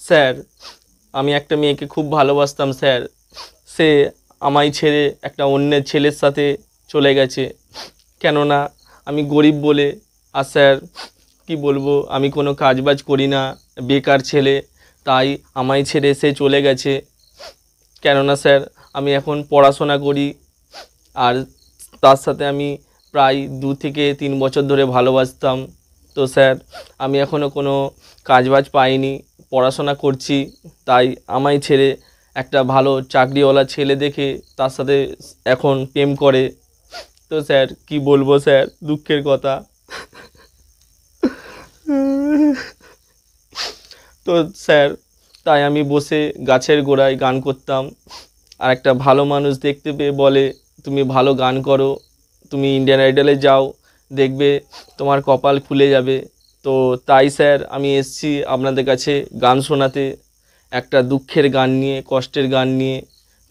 Sir আমি একটা মেয়েকে খুব ভালোবাসতাম স্যার, সে আমায় ছেড়ে একটা অন্যের ছেলের সাথে চলে গেছে। কেননা আমি গরিব বলে, আর স্যার কি বলবো, আমি কোনো কাজবাজ করি না, বেকার ছেলে, তাই আমায় ছেড়ে সে চলে গেছে। কেননা স্যার আমি এখন পড়াশোনা করি, আর তার সাথে আমি প্রায় 2 থেকে 3 বছর ধরে ভালোবাসতাম। তো স্যার আমি এখনও কোনো কাজবাজ পাইনি, পড়াশোনা করছি, তাই আমায় ছেড়ে একটা ভালো চাকরিওয়ালা ছেলে দেখে তার সাথে এখন প্রেম করে। তো স্যার কি বলবো স্যার, দুঃখের কথা। তো স্যার তাই আমি বসে গাছের গোড়ায় গান করতাম, আর একটা ভালো মানুষ দেখতে পেয়ে বলে তুমি ভালো গান করো, তুমি ইন্ডিয়ান আইডলে যাও, দেখবে তোমার কপাল খুলে যাবে। তো তাই স্যার আমি এসেছি আপনাদের কাছে গান শোনাতে, একটা দুঃখের গান নিয়ে, কষ্টের গান নিয়ে।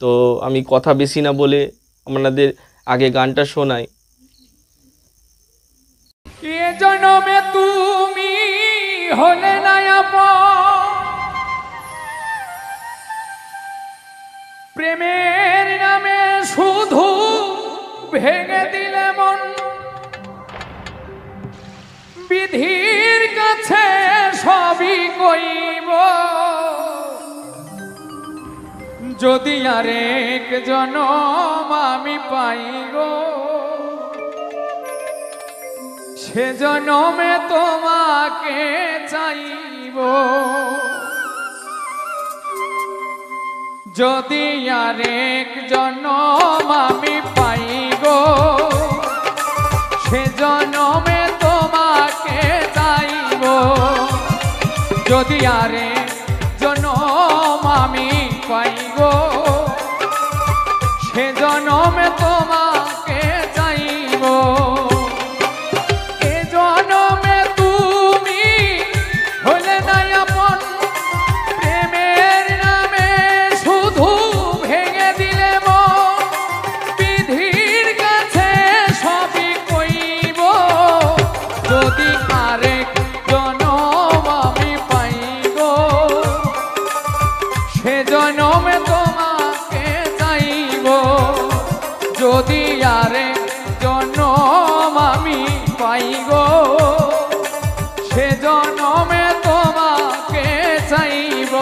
তো আমি কথা বেশি না বলে আপনাদের আগে গানটা শোনাই। এ জন্মে তুমি হলে না আপন, প্রেমের নামে শুধু ভেঙে দিলে মন, বিধির কাছে সবই কইব, যদি আরেক জনম আমি পাই গো, সে জনমে তোমাকে চাইব, যদি আরেক জনম আমি পাই গো, সে জনমে তোমাকে চাইব, যদি আরেক জনম আমি পাই গো, সে জনমে তোমাকে চাইব। যদি আরেক জনম আমি পাই গো, সে জনমে তোমাকে চাইব।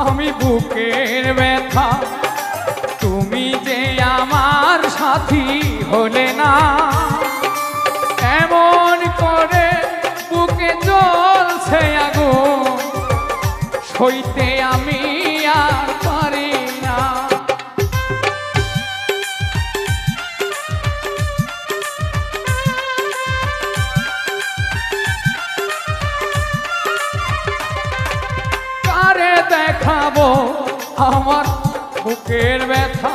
আমি বুকের ব্যথা, তুমি যে আমার সাথী হলে না, এমন করে বুকে জ্বলছে আগুন, সইতে আমি আর পারি না। দেখাবো আমার বুকের ব্যথা,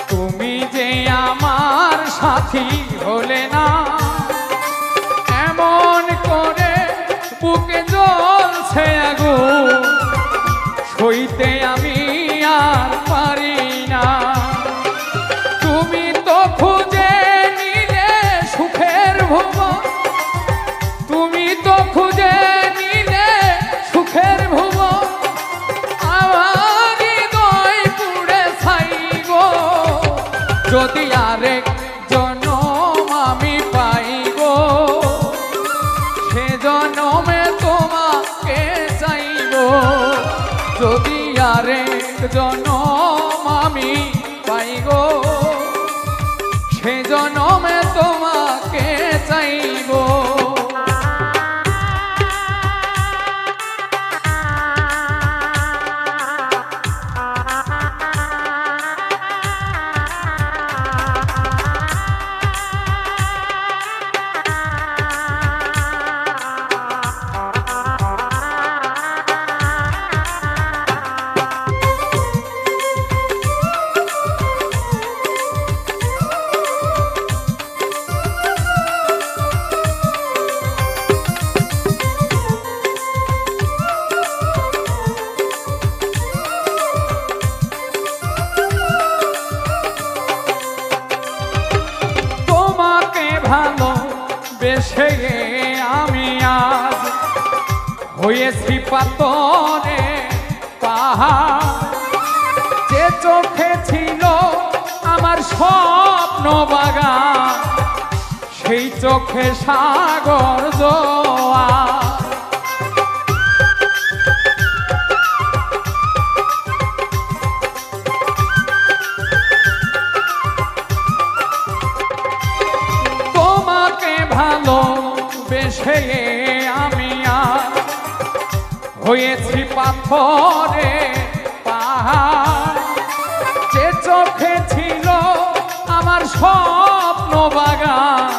তুমি যে আমার সাথী হলে না, এমন করে বুকে জ্বলছে আগুন, সইতে আমি আর পারি না। তুমি তো খুঁজে নিলে সুখের ভুবন, তুমি তো খুঁজে নিলে সুখের ভুবন, যদি আরেক জনম আমি পাই গো, সে জনমে তোমাকে চাইব, যদি আরেক জনম আমি পাই গো, সে জনমে তোমাকে চাইব। হয়েছি পাথরে পাহাড়, যে চোখে ছিল আমার স্বপ্ন বাগান, সেই চোখে সাগর জোয়ার। তোমাকে ভালোবেসে আমি আর হয়েছি পাথরে পাহাড়, যে চোখে ছিল আমার স্বপ্ন বাগান,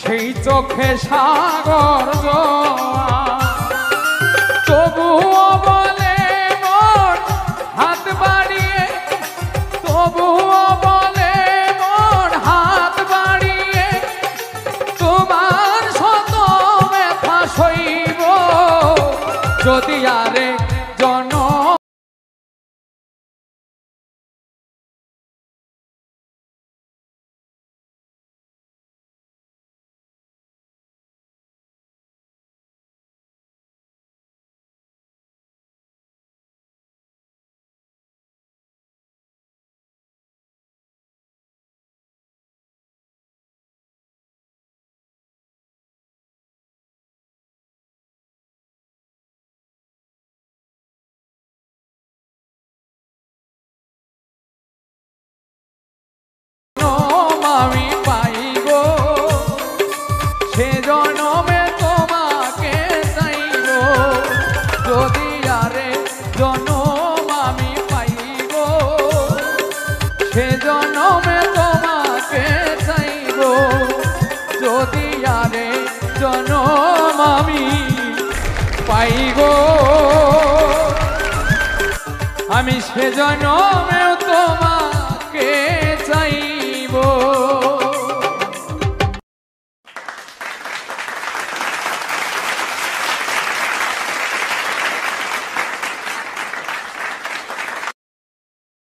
সেই চোখে সাগর জোয়ার। তবুও বলে মন হাত বাড়িয়ে, তবুও বলে মন হাত বাড়িয়ে, তোমার শত ব্যথা সইব যদি আরেক জনম। আমি পাইব সে জনমে তোমাকে চাইব যদি আরে জনম আমি পাইব সে জনমে তোমাকে চাইব যদি আরে জনম আমি পাইব আমি সে জনমে